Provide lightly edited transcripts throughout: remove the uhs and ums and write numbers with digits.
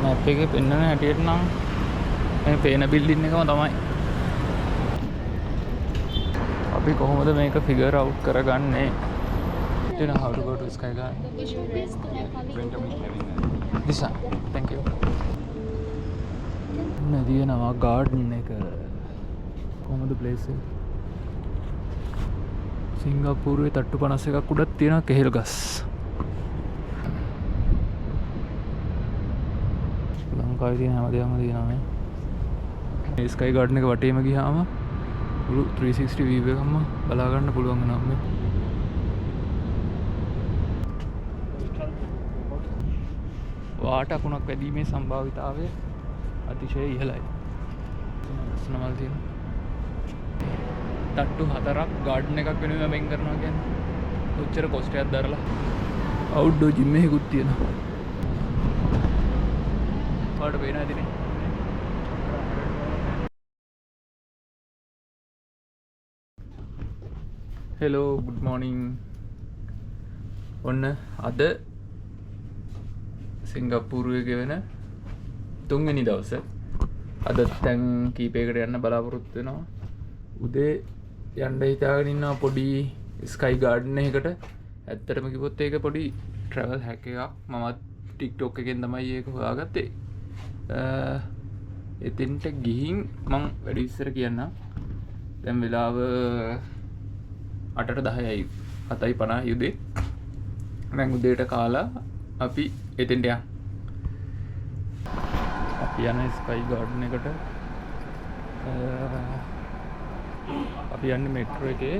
Map එකේ පෙන්වන හැටියට නම් මේ පේන බිල්ඩින් එකම තමයි. අපි කොහොමද මේක ෆිගර් අවුට් කරගන්නේ? You know how to go to Sky Garden? This one. Thank you. නදියනවා ගාඩන් එක. කොහොමද ප්ලේස් එක? සිංගප්පූරුවේ තට්ටු 51ක් උඩක් තියෙන කෙහෙල් ගස්. ලංකාවේ තියෙන හැමදේම තියෙනවා මේ. මේ ස්කයි ගාඩන් එක වටේම ගියාම මුළු 360 view එකම බලා ගන්න පුළුවන් වෙනවා මේ. වාට අකුණක් වැදීමේ සම්භාවිතාවය අතිශය ඉහළයි. ලස්සනමල් තියෙන තට්ටු 4ක් ගාඩන් එකක් වෙනුවෙන් වෙන් කරනවා කියන්නේ කොච්චර කොස්ට් එකක්ද දරලා. අවුට්ඩෝර් ජිම් එකකුත් තියෙනවා. පාඩ පේන ඇතිනේ. Hello good morning. ඔන්න අද සිංගප්පූරුවේ ගෙවෙන 3 වෙනි දවස. අද තැන් කීපයකට යන්න බලාපොරොත්තු වෙනවා. උදේ යන්න හිතාගෙන ඉන්නවා පොඩි ස්කයි ගාඩන් එකකට. ඇත්තටම කිව්වොත් ඒක පොඩි ට්‍රැවල් හැක් එකක්. මමත් TikTok එකෙන් තමයි ඒක හොයාගත්තේ. එතෙන්ට ගිහින් මං වැඩි විස්තර කියන්නම්. දැන් වෙලාව 8:10යි 7:50 උදේ. මම උදේට කාලා අපි එතෙන්ට යන්න. අපි යන ස්කයි ගාඩන් එකට අපි යන්නේ මෙට්‍රෝ එකේ.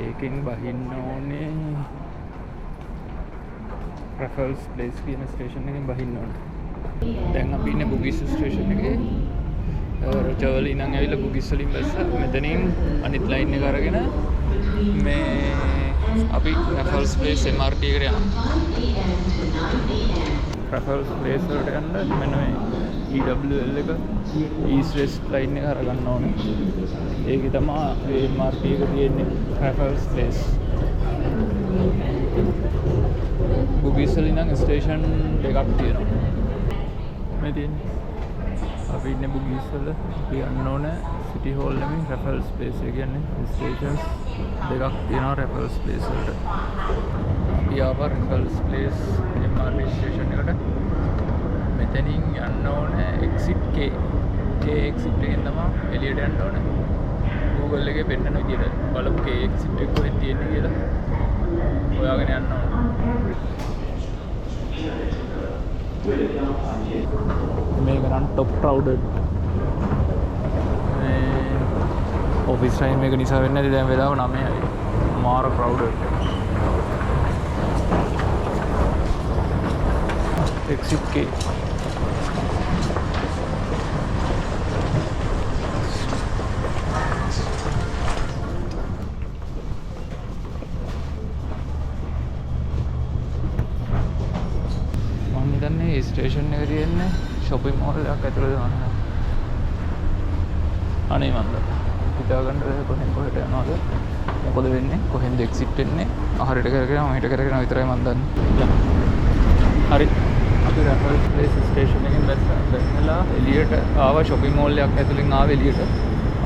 ඒකෙන් බහින්න ඕනේ රෆල්ස් ප්ලේස් කියන ස්ටේෂන් එකෙන් බහින්න ඕනේ. දැන් අපි ඉන්නේ බුගිස් ස්ටේෂන් එකේ. රොචවල ඉඳන් ඇවිල්ලා බුගිස් වලින් බැස්සා. මෙතනින් අනිත් ලයින් එක අරගෙන මේ අපි රෆල්ස් ප්ලේස් MRT එකට යනවා. රෆල්ස් ප්ලේස් වලට යන්න මෙන්න මේ EWL එක ඊස්ට් වෙස්ට් ලයින් එක අරගන්න ඕනේ. ඒකේ තමයි MRT එක තියෙන්නේ රෆල්ස් ප්ලේස්. බුගිස් වල ඉඳන් ස්ටේෂන් දෙකක් තියෙනවා. මේ තියෙන්නේ අපි ඉන්නේ බුගිස් වල. අපි යන්න ඕනේ සිටි හෝල් නෙමෙයි රෆල්ස් ප්ලේස් එක කියන්නේ ස්ටේෂන්ස් දෙකක් තියෙනවා රෆල්ස් ප්ලේස් වලට. අපි ආවා රෆල්ස් ප්ලේස් MRT ස්ටේෂන් එකට. මෙතනින් යන්න ඕනේ exit K. K exit එකෙන් තමයි එළියට යන්න ඕනේ. Google එකේ පෙන්නන විදිහට බලමු K exit එක කොහෙද තියෙන්නේ කියලා. හොයාගෙන යන්න ඕනේ. මේක නම් top crowded. ඔෆිස් ටයිම් එක නිසා වෙන්නේ නැති. දැන් වෙලාව 9යි. මාර crowded. exit K. මම හිතන්නේ ස්ටේෂන් එක තියෙන්නේ shopping mall එකක් ඇතුළේ දාන්න. අනේ මන්ද හිතාගන්න බැහැ කොහෙට යනවද මොකද වෙන්නේ කොහෙන්ද එක්සිට් වෙන්නේ. හරියට කරගෙන මම හිත කරගෙන විතරයි මන් දන්නේ. හරි අපි රෆල්ස් ප්ලේස් ස්ටේෂන් එකෙන් බැස්සලා එළියට ආවා. shopping mall එකක් ඇතුළෙන් ආවා එළියට.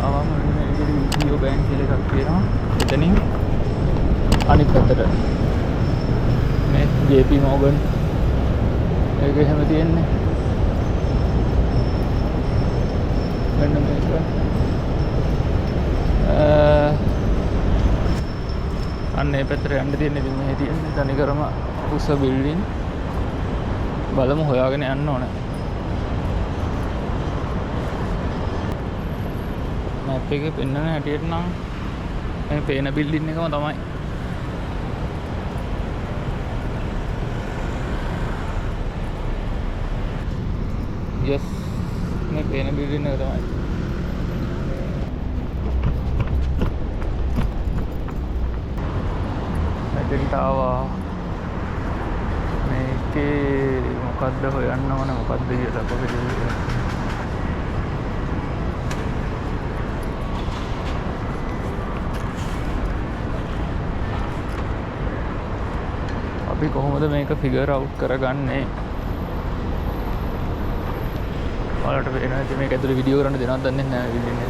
ආවම මේ ජියෝ බැංක් කියලා එකක් තියෙනවා. එතනින් අනිත් පැත්තට මේ JP Morgan ඒක එහෙම තියෙන්නේ. මෙන්න මේක අන්න ඒ පැත්තට යන්න තියෙන ඉතින් මෙහෙ තියෙන්නේ තනිකරම උස බිල්ඩින්. බලමු හොයාගෙන යන්න ඕනේ. මැප් එකේ පෙන්වන හැටියට නම් මේ පේන බිල්ඩින් එකම තමයි. yes මේ පේන බිල්ඩින් එක තමයි. ආවා මේකේ මොකද්ද හොයන්න ඕනේ මොකද්ද කියලා කොහෙද අපි කොහොමද මේක ෆිගර් අවුට් කරගන්නේ? ඔයාලට පේනවා ඉතින් මේක ඇතුලේ වීඩියෝ කරන්න දෙනවද දන්නේ නැහැ විදින්නේ.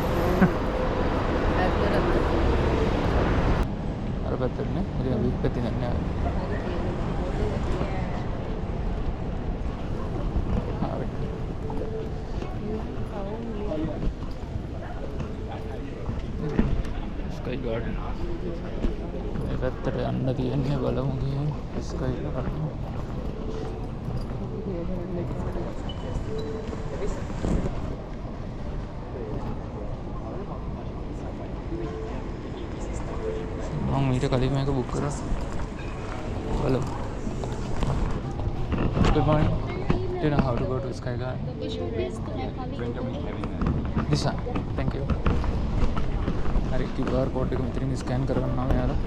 අර පැත්තට නේ. ඉතින් අපි පැත්තේ නැහැ. Sky garden. මේ පැත්තට යන්න තියෙන්නේ බලමු ගිහින් ස්කයි ගාඩන්. මම ඊට කලින් මේක බුක් කරා. බලමු. Good morning. Do you know how to go to Sky Garden? This one. Thank you. හරි QR code එක මෙතනින් ස්කෑන් කරගන්නවා මෙයාලා.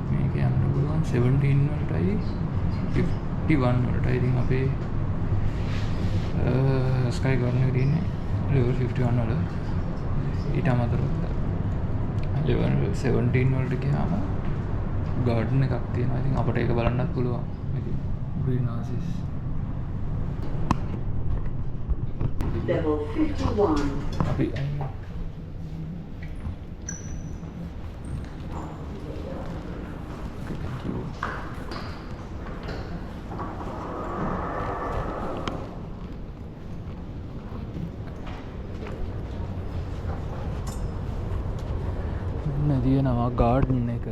මේක යන්න පුළුවන් 17 වලටයි 51 වලටයි. ඉතින් අපේ ස්කයි ගාඩන් එකේ තියෙන්නේ level 51 වල. ඊට අමතරව level 17 වලට ගියාම ගාඩන් එකක් තියෙනවා. ඉතින් අපිට ඒක බලන්නත් පුළුවන්. ඉතින් green houses level 51. අපි තියෙනවා ගාඩන් එක.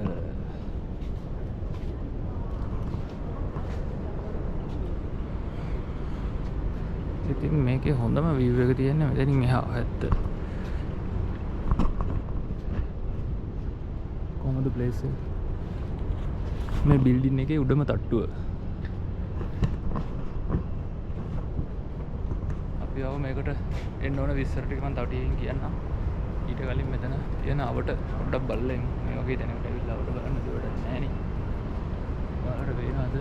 ඉතින් මේකේ හොඳම view එක තියෙන්නේ මෙතනින් එහා පැත්ත. කොහොමද place එක? මේ building එකේ උඩම තට්ටුව. අපි ආව මේකට එන්න ඕන විස්තර ටික මම තව ටිකකින් කියන්නම්. ඊට කලින් මෙතන තියෙන අවට පොඩ්ඩක් බලන්න. මේ වගේ තැනකට ඇවිල්ලා අවට බලන්න දුවට නැහැ නේ. ඔයාලට පේනවද?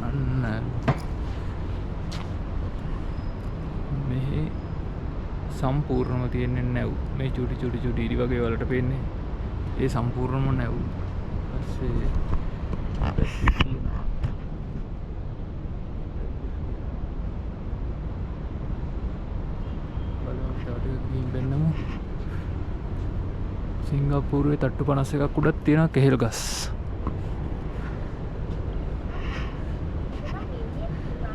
අන්න මේ සම්පූර්ණව තියෙන්නේ නැව්. මේ චුටි චුටි චුටි ඉරි වගේ වලට පේන්නේ. ඒ සම්පූර්ණම නැව්. ඊපස්සේ සිංගප්පූරුවේ තට්ටු 51ක් උඩක් තියෙනවා කෙහෙල් ගස්.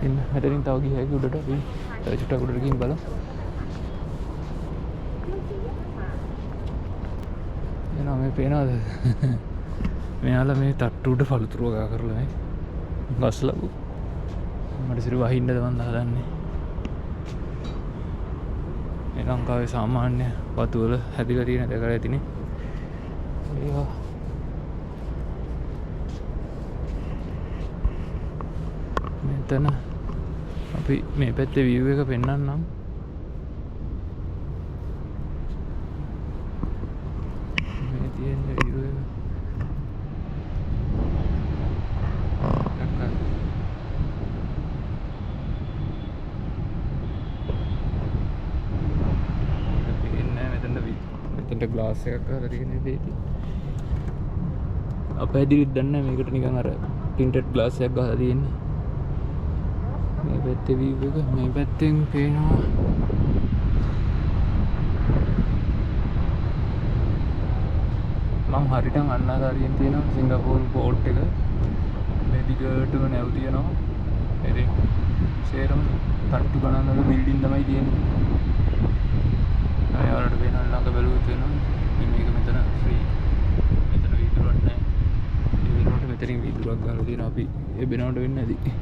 ඉන්න මෙතනින් තව ගිය හැකි උඩට අපි තව චුට්ටක් උඩට ගිහින් බලමු. එනවා මේ පේනවද? මෙයාලා මේ තට්ටු උඩ පළතුරු වගා කරලා මේ ගස් ලැබු. මට සිරු වහින්නද මන් හදන්නේ. මේ ලංකාවේ සාමාන්‍ය වතු වල හැදිලා තියෙන දැකලා ඇතිනේ. ඒවා මෙතන අපි මේ පැත්තේ view එක පෙන්නන්නම්. මේ තියෙන view එක මෙතනට ග්ලාස් එකක් අරලා තියෙන දෙයදී අපැදිලිත් දන්නේ මේකට නිකන් අර ටින්ටඩ් ග්ලාස් එකක් ගහලා තියෙන්නේ. මේ පැත්තේ view එක මේ පැත්තෙන් පේනවා මම හරියටම අන්නාකාරියෙන් තියෙනවා සිංගප්පූරු පෝට් එක. මේ දිගටම නැව් තියෙනවා. ඉතින් සේරම තට්ටු ගණන් වල බිල්ඩින් තමයි තියෙන්නේ. අය වලට වෙන ළඟ බැලුවොත් වෙනවා. මේක මෙතන ෆ්‍රී. මෙතන වීදුරුවක් නැහැ. ඒ වෙනුවට මෙතනින් වීදුරුවක් ගහලා තියෙනවා. අපි ඒ බෙනවට වෙන්නේ නැති.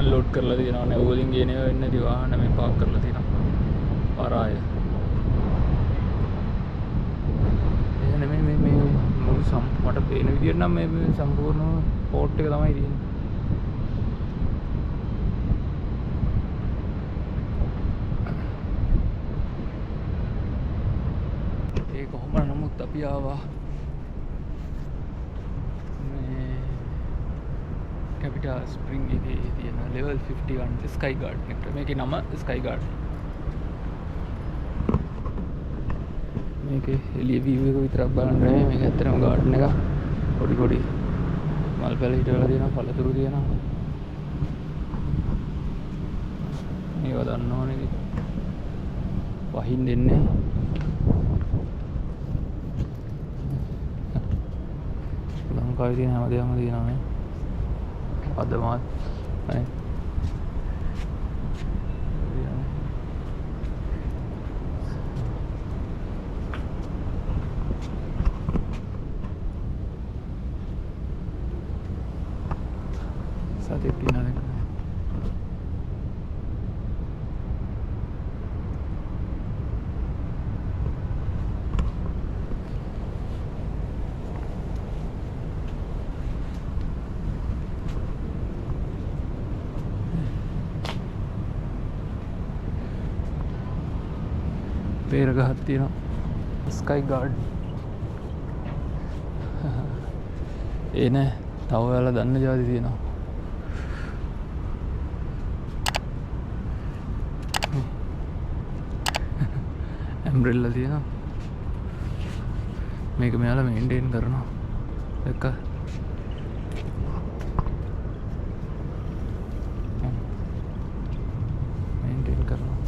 අන්ලෝඩ් කරලා තියෙනවා. නැවුවලින් ගේන ඒවා වෙන්නේ නැති වාහන මේ පාක් කරලා තියෙනවා. පරාය. එහෙ නෙමෙයි මේ මුළු මට පේන විදියට නම් මේ සම්පූර්ණ පෝට් එක තමයි තියෙන්නේ. ඒ කොහොම නමුත් අපි ආවා Capital Spring එකේ තියෙන level 51 Sky Garden එකට. මේකේ නම Sky Garden. මේකේ එළිය view එක විතරක් බලන්න නෙමෙයි මේක ඇත්තටම garden එක. පොඩි පොඩි මල් පැල හිටවලා තියෙනවා, පළතුරු තියෙනවා. මේවා දන්න ඕනේ ඉතින්. වහින් දෙන්නේ. ලංකාවේ තියෙන හැමදේම තියෙනවා මේ. අදමත් නේ සතෙක් ඉන්නද පේර ගහක් තියෙනවා ස්කයි ගාඩ් ඒ නෑ තව ඔයාලා දන්න ජාති තියෙනවා ඇම්බ්‍රෙල්ලා තියෙනවා මේක මෙයාලා මේන්ටේන් කරනවා දැක්කා මේන්ටේන් කරනවා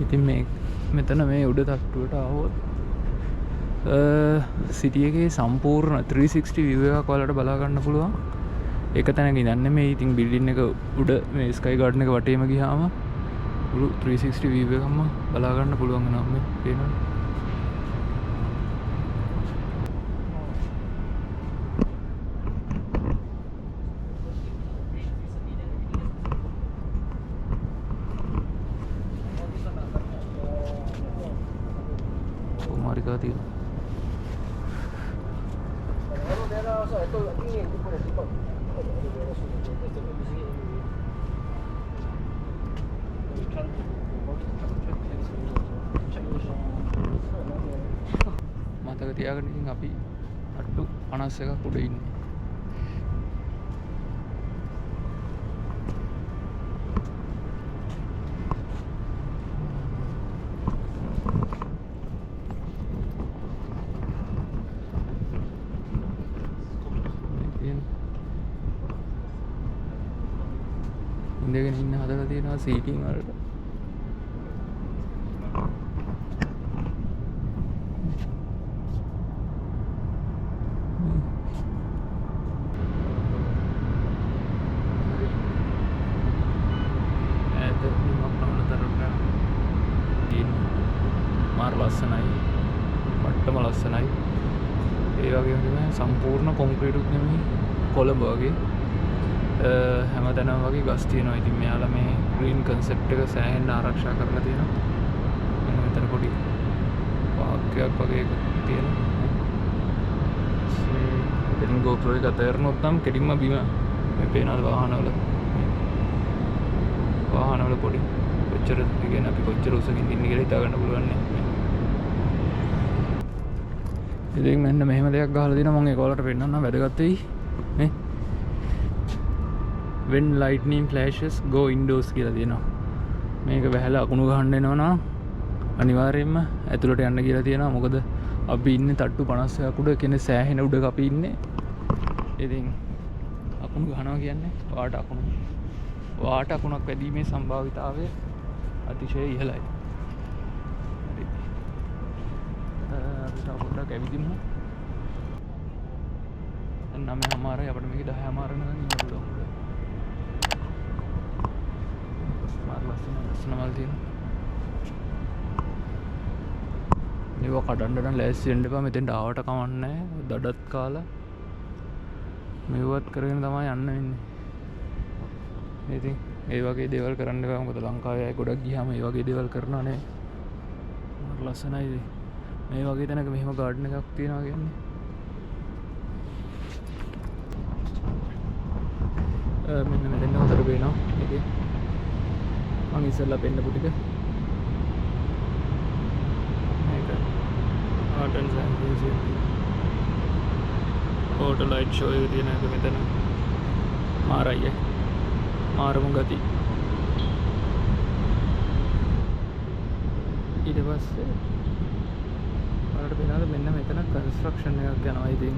ඉතින් මේ මෙතන මේ උඩ තට්ටුවට ආවොත් සිටි එකේ සම්පූර්ණ 360 view එකක් ඔයාලට බලා ගන්න පුළුවන්. එක තැනක ඉඳන් මේ ඉතින් බිල්ඩින් එක උඩ මේ ස්කයි ගාඩන් එක වටේම ගියාම මුළු 360 view එකක්ම බලා ගන්න පුළුවන් වෙනවා මේ පේනවා. Marika තියෙනවා. මතක තියාගන්න ඉතින් අපි අට්ටු 51ක් උඩ ඉන්නේ. ඉඳගෙන ඉන්න හදලා තියෙනවා සීටින් වලට. මාර ලස්සනයි. පට්ටම ලස්සනයි. ඒ වගේම තමයි සම්පූර්ණ කොන්ක්‍රීට් උත් නෙමෙයි කොළඹ වගේ. හැමතැනම වගේ ගස් තියෙනවා. ඉතින් මෙයාලා මේ ග්‍රීන් කන්සෙප්ට් එක සෑහෙන්න ආරක්ෂා කරලා තියෙනවා. මෙන්න මෙතන පොඩි පාර්ක්යක් වගේ එකක් තියෙනවා. ඉතින් GoPro එක අතහැරනොත් නම් කෙලින්ම බිම මේ පේනවාද වාහනවල පොඩි කොච්චර කියන්නේ අපි කොච්චර උසකින් ඉන්නේ කියලා හිතා ගන්න පුළුවන් නේ. ඉතින් මෙන්න මෙහෙම දෙයක් ගහලා දිනවා මම ඒක ඔයාලට පෙන්නන්නම් වැදගත් වෙයි නේ. When lightning flashes go indoors කියලා තියෙනවා. මේක වැහැලා අකුණු ගහන්න එනවා නම් අනිවාර්යයෙන්ම ඇතුළට යන්න කියලා තියෙනවා. මොකද අපි ඉන්නේ තට්ටු 50ක් උඩ කියන්නේ සෑහෙන උඩක අපි ඉන්නේ. ඉතින් අකුණු ගහනවා කියන්නේ වාට අකුණක් වැදීමේ සම්භාවිතාවය අතිශය ඉහළයි. හරි. අපි තව පොඩ්ඩක් ඇවිදිමු. දැන් 9:00 අපිට මේක 10:00 නම් ඉන්න පුළුවන්. ලස්සන මල් තියෙනවා. මේවා කඩන්න නම් ලෑස්ති වෙන්න එපා. මෙතෙන්ට ආවට කමක් නැහැ. දඩත් කාලා මෙව්වත් කරගෙන තමයි යන්න වෙන්නේ. ඉතින් ඒ වගේ දේවල් කරන්න එපා. මොකද ලංකාවේ අය ගොඩක් ගියාම ඒ වගේ දේවල් කරනවා නේ. ලස්සනයි. මේ වගේ තැනක මෙහෙම ගාඩන් එකක් තියෙනවා කියන්නේ. මෙන්න මෙතෙන් හතර පේනවා. ඒකේ මම ඉස්සෙල්ලා පෙන්නපු ටික. මේක art and science museum. Photo light show එක තියෙන එක මෙතන. මාරයි. මාරම ගති. ඊට පස්සේ ඔයාලට පේනවාද මෙන්න මෙතන කන්ස්ට්‍රක්ෂන් එකක් යනවා. ඉතින්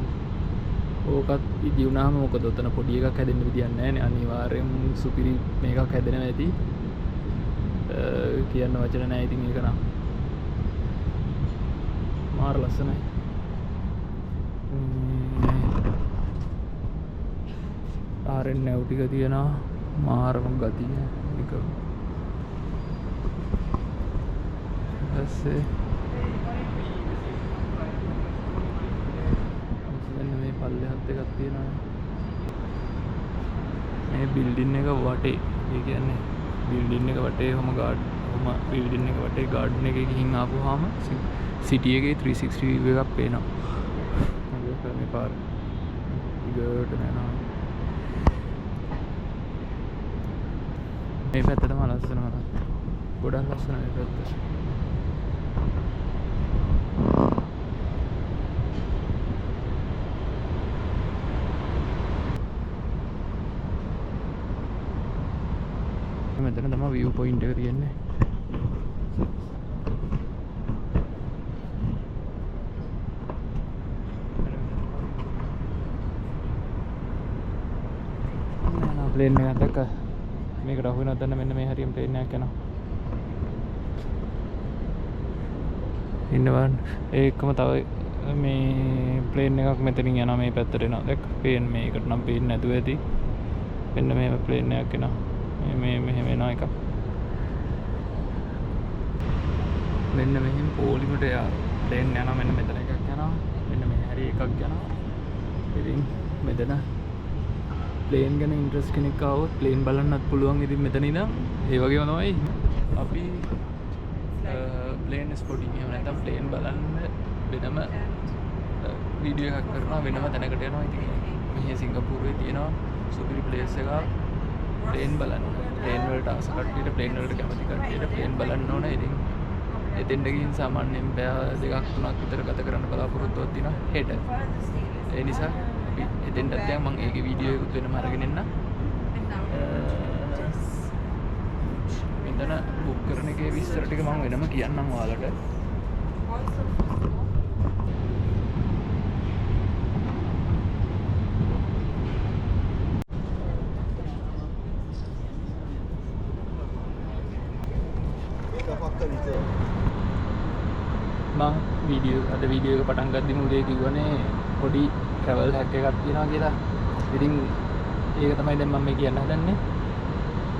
ඕකත් ඉදි වුණාම මොකද උතන පොඩි එකක් හැදෙන්න විදියක් නැහැ නේ. අනිවාර්යෙන් සුපිරි මේකක් හැදෙනවා ඇති. කියන්න වචන නැහැ. ඉතින් ඒක නම් මාර ලස්සනයි. ආරෙන් නැව් ටික තියෙනවා. මාරම ගතිය එක. ඊපස්සේ මේ පල්ලෙහාත් එකක් තියෙනවා. මේ බිල්ඩින් එක වටේ, ඒ කියන්නේ බිල්ඩින් එක වටේ බිල්ඩින් එක වටේ ගාඩන් එකේ ගිහින් ආපුවාම සිටි එකේ 360 view එකක් පේනවා. ඒක මේ පාර ඉගට යනවා. මේ පැත්ත තමයි ලස්සනම. ගොඩක් ලස්සන මේ පැත්ත. මෙතන තමයි view point එක තියෙන්නේ. නෑ ප්ලේන් එකක් දැක්ක. මේකට අහු වෙනවද දන්න මෙන්න මේ හරියම ප්ලේන් එකක් යනවා. ඉන්නවා ඒකම තව මේ ප්ලේන් එකක් මෙතනින් යනවා මේ පැත්තට එනවා. දැක්ක ප්ලේන් මේකට නම් පේන්නේ නැතුව ඇති. මෙන්න මේ ප්ලේන් එකක් එනවා. මෙහෙම එනවා එකක්. මෙන්න මෙහෙම පොලිමට ප්ලේන් යනවා. මෙන්න මෙතන එකක් යනවා. මෙන්න මේ හැරි එකක් යනවා. ඉතින් මෙතන ප්ලේන් ගැන ඉන්ට්‍රස්ට් කෙනෙක් ආවොත් ප්ලේන් බලන්නත් පුළුවන්. ඉතින් මෙතන ඉඳන් ඒ වගේම තමයි අපි ප්ලේන් ස්පොටින් එහෙම නැත්නම් ප්ලේන් බලන්න වෙනම වීඩියෝ එකක් කරනවා. වෙනම තැනකට යනවා. ඉතින් මෙහි සිංගප්පූරුවේ තියෙනවා සුපිරි ප්ලේස් එකක්. ප්ලේන් බලන්න. ප්ලේන් වලට ආස කට්ටියට, ප්ලේන් වලට කැමති කට්ටියට ප්ලේන් බලන්න ඕන. ඉතින් එතෙන්ට ගිහින් සාමාන්‍යයෙන් පැය දෙකක් තුනක් විතර ගත කරන්න බලාපොරොත්තුවක් තියෙනවා හෙට. ඒ නිසා අපි එතෙන්ටත් දැන් මම ඒකේ වීඩියෝ එකකුත් වෙනම අරගෙන එන්න. මෙතන බුක් කරන එකේ විස්තර ටික මම වෙනම කියන්නම් ඔයාලට. අද වීඩියෝ එක පටන් ගද්දි මුලේ කිව්වනේ පොඩි ට්‍රැවල් හැක් එකක් තියෙනවා කියලා. ඉතින් ඒක තමයි දැන් මම මේ කියන්න හදන්නේ.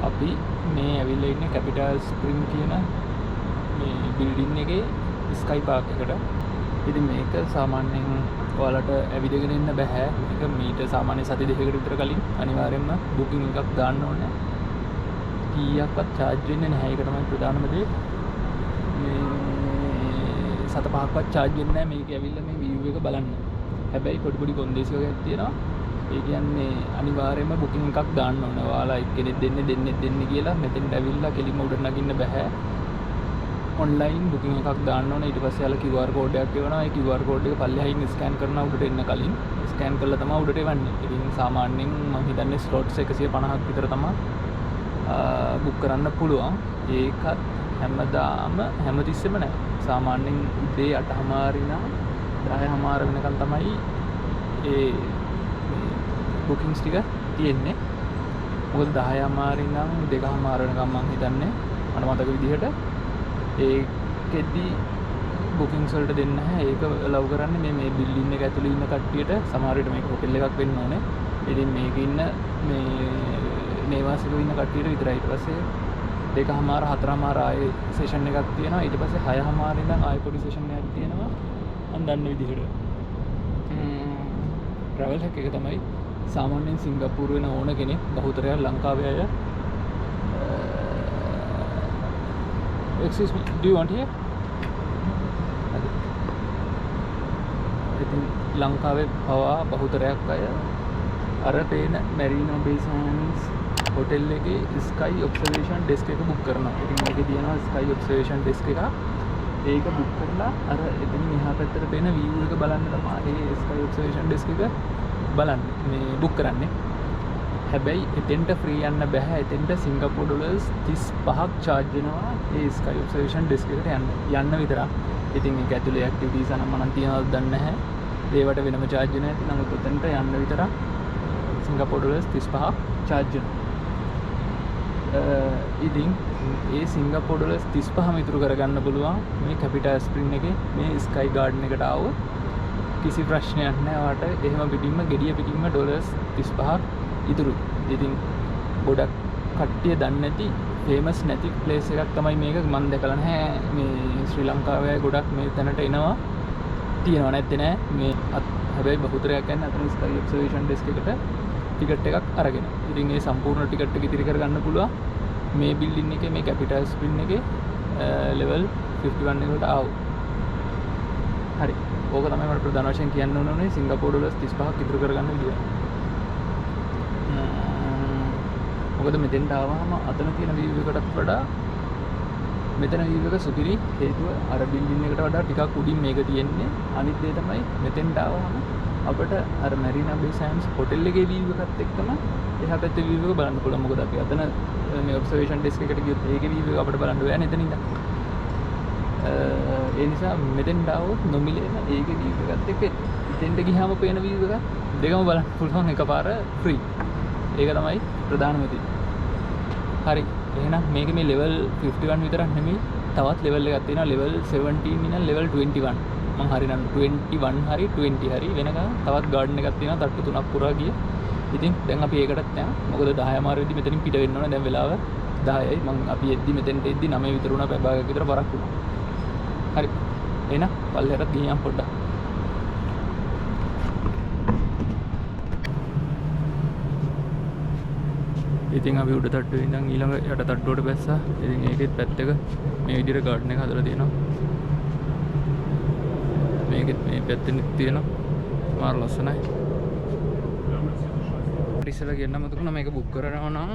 අපි මේ ඇවිල්ලා ඉන්නේ කැපිටල් ස්ප්‍රින්ග් කියන මේ බිල්ඩින් එකේ ස්කයි පාක් එකට. ඉතින් මේක සාමාන්‍යයෙන් ඔයාලට ඇවිදගෙන ඉන්න බෑ. මේක මීට සාමාන්‍ය සති දෙකකට විතර කලින් අනිවාර්යයෙන්ම බුකින් එකක් දාන්න ඕනේ. කීයක්වත් charge වෙන්නේ නැහැ. ඒක තමයි ප්‍රධානම දේ. මේ 7-5ක්වත් charge වෙන්නේ නැහැ. මේක ඇවිල්ලා මේ view එක බලන්න. හැබැයි පොඩි කොන්දේසි වගේක් තියෙනවා. ඒ කියන්නේ අනිවාර්යයෙන්ම බුකින් එකක් දාන්න ඕනේ. ඔයාලා එක්කෙනෙක් දෙන්නේ කියලා මෙතෙන්ට ඇවිල්ලා කෙලින්ම උඩ නගින්න බෑ. ඔන්ලයින් බුකින් එකක් දාන්න ඕනේ. ඊට පස්සේ යාලා QR කෝඩ් එකක් එවනවා. ඒ QR කෝඩ් එක පල්ලෙහායින් ස්කෑන් කරනවා උඩට එන්න කලින්. ස්කෑන් කරලා තමයි උඩට එවන්නේ. ඉතින් සාමාන්‍යයෙන් මම හිතන්නේ ස්ලොට්ස් 150ක් විතර තමයි බුක් කරන්න පුළුවන්. ඒකත් හැමතිස්සෙම නැහැ. සාමාන්‍යයෙන් උදේ 8:00 ඉඳන් 10:00 වෙනකන් තමයි ඒ බුකින්ස් ටික තියෙන්නේ. මොකද 10:00 ඉඳන් 2:00 වෙනකම් මම හිතන්නේ මට මතක විදිහට ඒකෙදි බුකින්ස් වලට දෙන්නේ නැහැ. ඒක ලව් කරන්නේ මේ බිල්ඩින් එක ඇතුලේ ඉන්න කට්ටියට. සමහර විට මේක හොටෙල් එකක් වෙන්න ඕනේ. ඉතින් මේකේ ඉන්න මේ නේවාසිකව ඉන්න කට්ටියට විතරයි. ඊට පස්සේ 2:00 4:00 ආයේ සෙෂන් එකක් තියෙනවා. ඊට පස්සේ 6:00 ඉඳන් ආයේ පොඩි සෙෂන් එකක් තියෙනවා. මම දන්න විදිහට. ට්‍රැවල් හැක් එක තමයි සාමාන්‍යයෙන් සිංගප්පූරු වෙන ඕන කෙනෙක් බහුතරයක් ලංකාවේ අය excuse me, do you want here? ඉතින් ලංකාවේ පවා බහුතරයක් අය අර පේන මැරීනෝ බේ සෑන්ඩ්ස් හොටෙල් එකේ ස්කයි ඔබ්සර්වේෂන් ඩෙස්ක් එක බුක් කරනවා. ඉතින් මේකේ තියෙනවා ස්කයි ඔබ්සර්වේෂන් ඩෙස්ක් එක. ඒක බුක් කරලා අර එතනින් එහා පැත්තට පේන view එක බලන්න තමයි මේ ස්කයි ඔබ්සර්වේෂන් ඩෙස්ක් එක බලන්නේ. මේ බුක් කරන්නේ. හැබැයි එතෙන්ට ෆ්‍රී යන්න බෑ. එතෙන්ට සිංගප්පූරු ඩොලර්ස් 35ක් charge වෙනවා ඒ ස්කයි ඔබ්සර්වේෂන් ඩෙස්ක් එකට යන්න විතරක්. ඉතින් ඒක ඇතුලේ ඇක්ටිවිටීස් අනම් මනම් තියනවද දන්නේ නැහැ. ඒවට වෙනම charge වෙනවා. ඉතින් නමුත් එතෙන්ට යන්න විතරක් සිංගප්පූරු ඩොලර්ස් 35ක් charge වෙනවා. ඉතින් ඒ සිංගප්පූරු ඩොලර්ස් 35ම ඉතුරු කරගන්න පුළුවන් මේ කැපිටල් ස්ප්‍රින් එකේ මේ ස්කයි ගාඩන් එකට ආවොත් කිසි ප්‍රශ්නයක් නැහැ. ඔයාලට එහෙම පිටින්ම gediya පිටින්ම ඩොලර්ස් 35ක් ඉතුරුයි. ඉතින් ගොඩක් කට්ටිය දන්නේ නැති ෆේමස් නැති ප්ලේස් එකක් තමයි මේක. මම දැකලා නැහැ මේ ශ්‍රී ලංකාවේ ගොඩක් මේ තැනට එනවා තියෙනවා නැත්තේ නෑ මේ හැබැයි බහුතරයක් යන්නේ අතන ස්කයි ඔබ්සර්වේෂන් ඩෙස්ක් එකට ටිකට් එකක් අරගෙන. ඉතින් ඒ සම්පූර්ණ ටිකට් එක ඉතිරි කරගන්න පුළුවන් මේ බිල්ඩින් එකේ මේ කැපිටල් ස්ප්‍රින් එකේ ලෙවල් 51 එකට ආව. හරි. ඕක තමයි මට ප්‍රධාන වශයෙන් කියන්න ඕනේ සිංගප්පූරු ඩොලර්ස් 35ක් ඉතුරු කරගන්න විදිය. මොකද මෙතෙන්ට ආවම අතන තියෙන view එකටත් වඩා මෙතන view එක සුපිරි. හේතුව අර බිල්ඩින් එකට වඩා ටිකක් උඩින් මේක තියෙන්නේ. අනිත් දේ තමයි මෙතෙන්ට ආවම අපිට අර මැරීනා බේ සෑන්ඩ්ස් හොටෙල් එකේ view එකත් එක්කම එහා පැත්තේ view එක බලන්න පුළුවන්. මොකද අපි අතන මේ ඔබ්සර්වේෂන් ඩෙස්ක් එකට ගියොත් ඒකේ view එක අපිට බලන්න බෑනේ එතන ඉඳන්. ඒ නිසා මෙතෙන්ට ආවොත් නොමිලේම ඒකේ view එකත් එක්ක එතෙන්ට ගියාම පේන view එක දෙකම බලන්න පුළුවන් එකපාර free. ඒක තමයි ප්‍රධානම දේ. හරි. එහෙනම් මේක මේ level 51 විතරක් නෙමෙයි තවත් level එකක් තියෙනවා level 17 ඉඳන් level 21. මම හරිනම් 21 හරි 20 හරි වෙනකන් තවත් garden එකක් තියෙනවා තට්ටු තුනක් පුරා ගිය. ඉතින් දැන් අපි ඒකටත් යනවා. මොකද 10 මාරෙදි මෙතනින් පිට වෙන්න ඕනේ. දැන් වෙලාව 10යි. මම අපි එද්දි මෙතෙන්ට එද්දි 9 විතර වුණා. පැය භාගයක් විතර බරක් වුණා. හරි. එහෙනම් පල්ලෙහාට ගියන් පොඩ්ඩක්. ඉතින් අපි උඩ තට්ටුවේ ඉඳන් ඊළඟ යට තට්ටුවට බැස්සා. ඉතින් ඒකෙත් පැත්තක මේ විදිහට ගාඩන් එක හදලා තියෙනවා. මේකෙත් මේ පැත්තෙන් තියෙනවා. මාර ලස්සනයි. ඉස්සෙල්ලා කියන්න මතකුණා මේක බුක් කරනවා නම්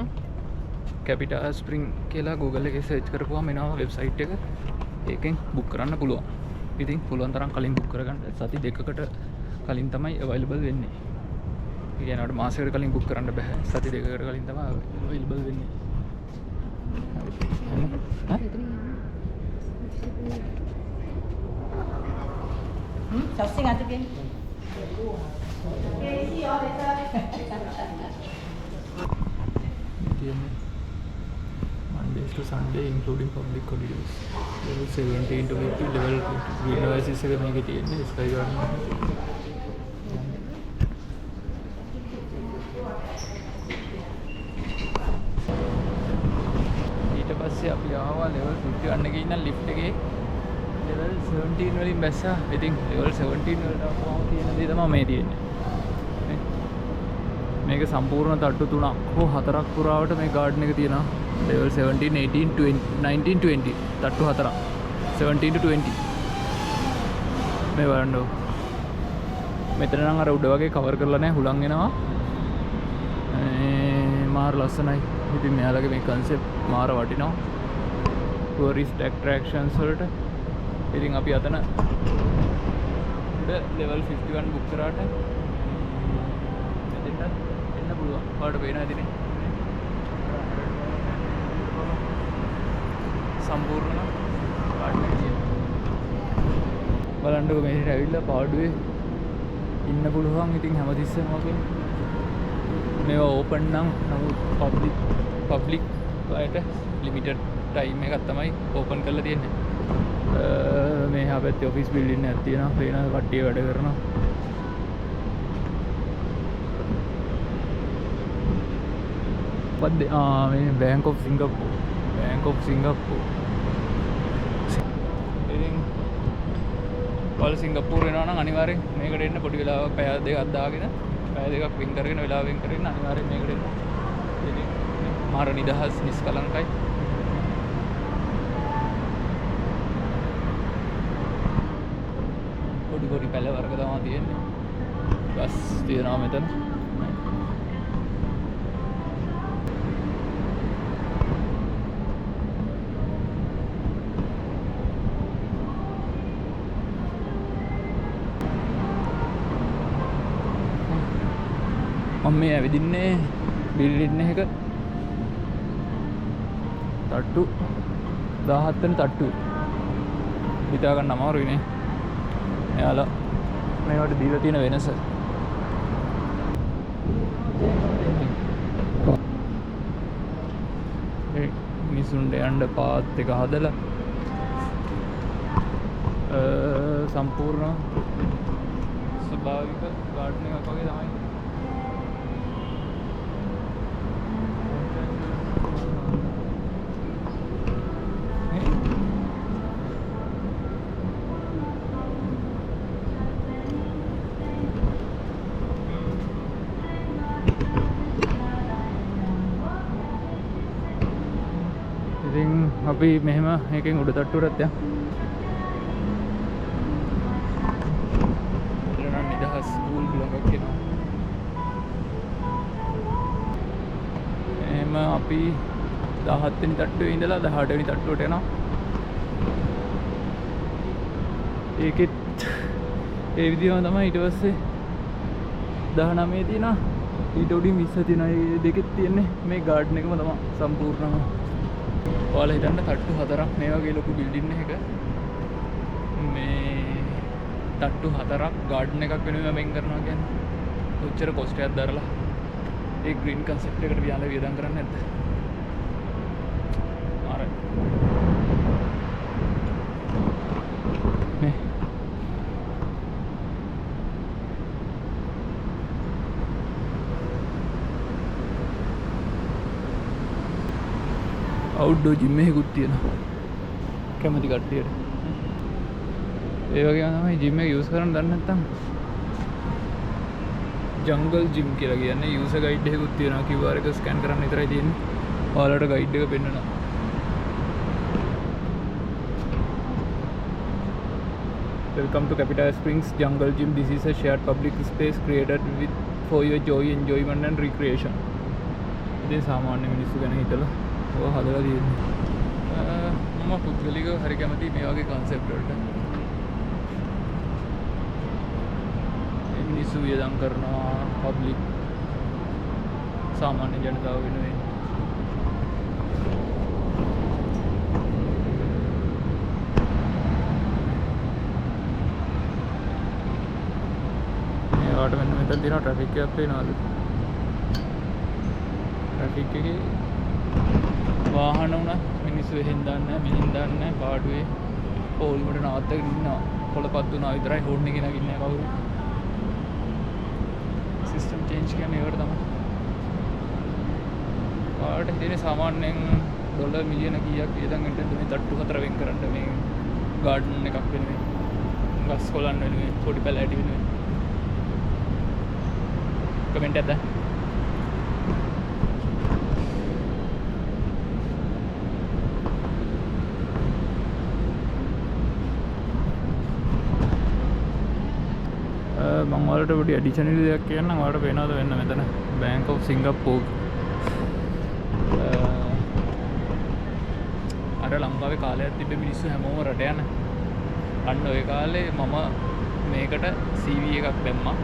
කැපිටල් ස්ප්‍රින් කියලා Google එකේ සර්ච් කරපුවාම එනවා වෙබ්සයිට් එක. ඒකෙන් බුක් කරන්න පුළුවන්. ඉතින් පුළුවන් තරම් කලින් බුක් කරගන්න. සති දෙකකට කලින් තමයි available වෙන්නේ. ඒ කියන්නේ අපිට මාසයකට කලින් බුක් කරන්න බෑ. සති දෙකකට කලින් තමයි available වෙන්නේ. Cháu sinh ăn kia. Mondays to Sunday including public holidays. Level 17 to 50 level green oasis එක මේකේ තියෙන්නේ ස්කයි ගාඩන්. ඊට පස්සේ අපි ආවා level 51 එකේ ඉන්න lift එකේ level 17 වලින් බැස්සා. ඉතින් level 17 වලට ආවම තියෙන දේ තමයි මේ තියෙන්නේ. මේක සම්පූර්ණ තට්ටු 3ක් හෝ 4ක් පුරාවට මේ ගාඩන් එක තියෙනවා. level 17 18 20 19 20 තට්ටු 4ක් 17 to 20 මේ බලන්න. මෙතන නම් අර උඩ වගේ කවර් කරලා නැහැ. හුලං එනවා. මාර ලස්සනයි. ඉතින් මෙයාලගේ මේ concept මාර වටිනවා. tourist attractions වලට. ඉතින් අපි අතන උඩ level 51 book කරාට මෙතෙන්ට එන්න පුළුවන්. ඔයාලට පේනවා ඉතින් සම්පූර්ණ ගාඩන් එක තියෙනවා. බලන්නකො මෙහෙට ඇවිල්ලා පාඩුවේ ඉන්න පුළුවන්. ඉතින් හැමතිස්සෙම වගේ මේවා ඕපන් නම් නමුත් පබ්ලික් අයට ලිමිටඩ් ටයිම් එකක් තමයි ඕපන් කරලා තියෙන්නේ. මේ haa පැත්තේ ඔෆිස් බිල්ඩින් එකක් තියෙනවා. පේන කට්ටිය වැඩ කරනවා. මේ bank of Singapore Bank of Singapore. ඉතින් ඔයාලා සිංගප්පූරු වෙනවා නම් අනිවාර්යෙන් මේකට එන්න පොඩි වෙලාවක් පැය දෙකක් දාගෙන පැය දෙකක් වෙන් කරගෙන වෙලාව වෙන් කරගෙන අනිවාර්යෙන් මේකට එන්න. ඉතින් මාර නිදහස් නිස්කලංකයි. පොඩි පැල වර්ග තමයි තියෙන්නේ. බස් තියෙනවා මෙතන. මම මේ ඇවිදින්නේ බිල්ඩින් එක තට්ටු 17 වෙනි තට්ටුව. හිතා ගන්න අමාරුයි නේ. එයාලා මේවට දීලා තියෙන වෙනස. ඒ මිනිසුන්ට යන්න පාත් එක හදලා සම්පූර්ණ ස්වභාවික ගාඩන් එකක් වගේ තමයි. ඉතින් අපි මෙහෙම එකෙන් උඩ තට්ටුවට යන්න. එතන නිදහස් ස්කූල් බ්ලොග් එකක් එනවා. එහෙම අපි 17 වෙනි තට්ටුවේ ඉඳලා 18 වෙනි තට්ටුවට යනවා. ඒකෙත් ඒ විදිහම තමයි ඊට පස්සේ 19 තියෙනවා. ඊට උඩින් 20 තියෙනවා. මේ දෙකෙත් තියෙන්නේ මේ ගාඩන් එකම තමයි සම්පූර්ණම. ඔයාලා හිතන්න තට්ටු 4ක් මේ වගේ ලොකු බිල්ඩින් එකක මේ තට්ටු 4ක් ගාඩන් එකක් වෙනුවෙන් වෙන් කරනවා කියන්නේ කොච්චර කොස්ට් එකක් දරලා ඒ ග්‍රීන් කන්සෙප්ට් එකට වියාලා වියදම් කරන්නේ නැද්ද? ආරයි. මේ අවුට්ඩෝර් ජිම් එකකුත් තියෙනවා කැමති කට්ටියට. ඒ වගේම තමයි ජිම් එක යූස් කරන්න දන්නේ නැත්නම් ජංගල් ජිම් කියලා කියන්නේ යූසර් ගයිඩ් එකකුත් තියෙනවා. QR එක ස්කෑන් කරන්න විතරයි තියෙන්නේ. ඔයාලට ගයිඩ් එක පෙන්නනවා. Welcome to Capita Springs Jungle Gym. This is a shared public space created for your joy, enjoyment and recreation. ඉතින් සාමාන්‍ය මිනිස්සු ගැන හිතලා ඔය හදලා තියෙන්නේ. මම පුද්ගලිකව හරි කැමතියි මේ වගේ concept වලට. මේ මිනිස්සු වියදම් කරනවා public සාමාන්‍ය ජනතාව වෙනුවෙන්. මේවට මෙන්න මෙතන තියෙනවා ට්‍රැෆික් එකක් පේනවාද? ට්‍රැෆික් එකේ වාහන උනා මිනිස්සු එහෙන් දාන්නේ නැහැ මෙහෙන් දාන්නේ නැහැ පාඩුවේ පොල්මට නවත්තගෙන ඉන්නවා. පොළපත් උනා විතරයි හෝන් එකේ නගින්නේ නැහැ කවුරු. සිස්ටම් චේන්ජ් කියන්නේ ඒවට තමයි. පාඩ හිතේ සාමාන්‍යයෙන් ඩොලර් මිලියන කීයක් වියදම් වෙන්නද මේ තට්ටු 4 වෙන් කරන්න මේ ගාඩන් එකක් වෙනුවෙන්. ගස් කොලන් වෙනුවෙන් පොඩි පැලෑටි වෙනුවෙන්. කමෙන්ට් එකක් දාන්න. මම වලට පොඩි ඇඩිෂනල් දෙයක් කියන්නම්. ඔයාලට පේනවද වෙන්න මෙතන Bank of Singapore. අර ලංකාවේ කාලයක් තිබ්බ මිනිස්සු හැමෝම රට යන. අන්න ওই කාලේ මම මේකට CV එකක් දැම්මා.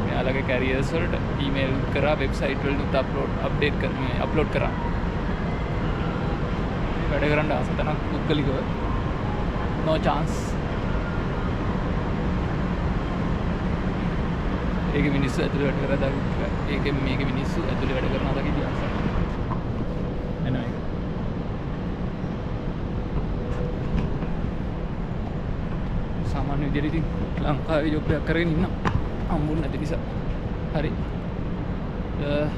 මෙයාලගේ කැරියර්ස් වලට ඊමේල් කරා වෙබ්සයිට් වලට අප්ලෝඩ් කරා. වැඩ කරන්න ආස තනක් පුද්ගලිකව no chance. ඒක මිනිස්සු ඇතුළේ වැඩ කරලා දාලා ඒක මේක මිනිස්සු ඇතුළේ වැඩ කරනවා දකි ඉතිහාසය. එන මේක. සාමාන්‍ය විදිහට ඉතින් ලංකාවේ ජොබ් එකක් කරගෙන ඉන්නම්. හම්බුනේ නැති නිසා. හරි.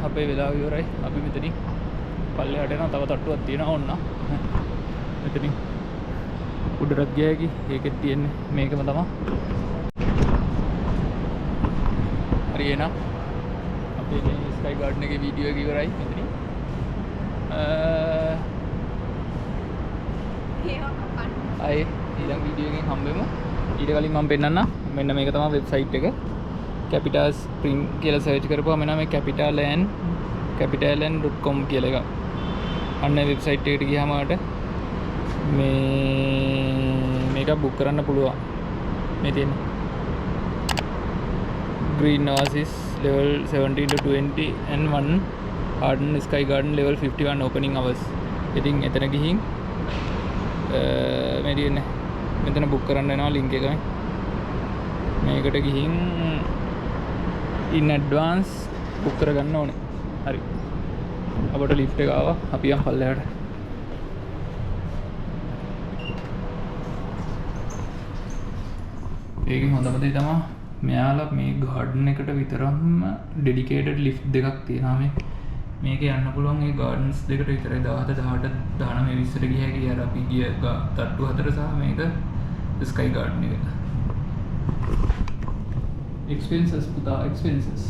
අපේ වෙලාව ඉවරයි. අපි මෙතනින් පල්ලෙහාට යනවා. තව තට්ටුවක් තියෙනවා ඕන්න. මෙතනින් උඩරත් ගියා කි ඒකෙත් තියෙන්නේ මේකම තමයි. හරි එහෙනම් අපේ මේ ස්කයි ගාඩන් එකේ වීඩියෝ එක ඉවරයි මෙතනින්. ආයේ ඊළඟ වීඩියෝ එකෙන් හම්බෙමු. ඊට කලින් මම පෙන්නන්නම්. මෙන්න මේක තමයි වෙබ්සයිට් එක. Capital Spring කියලා සර්ච් කරපුවාම එනවා මේ capitaland.com කියලා එක. අන්න වෙබ්සයිට් එකට ගියාම ආට මේක බුක් කරන්න පුළුවන්. මේ තියෙන Green Oasis level 17 to 20 and 1 Arden Sky Garden level 51 opening hours. ඉතින් එතන ගිහින් මේ තියෙන්නේ මෙතන බුක් කරන්න යනවා link එක. මේකට ගිහින් in advance බුක් කරගන්න ඕනේ. හරි. අපට ලිෆ්ට් එක ආවා. අපි යන් පල්ලෙහාට. ඒකෙන් හොඳම දේ තමයි මෙයාලා මේ ගාඩන් එකට විතරක්ම ඩෙඩිකේටඩ් ලිෆ්ට් දෙකක් තියෙනවා මේක යන්න පුළුවන් ඒ ගාඩන්ස් දෙකට විතරයි 17 18 19 20ට ගිය හැකි අර අපි ගිය තට්ටු හතර සහ මේක ස්කයි ගාඩන් එක. expenses පුතා expenses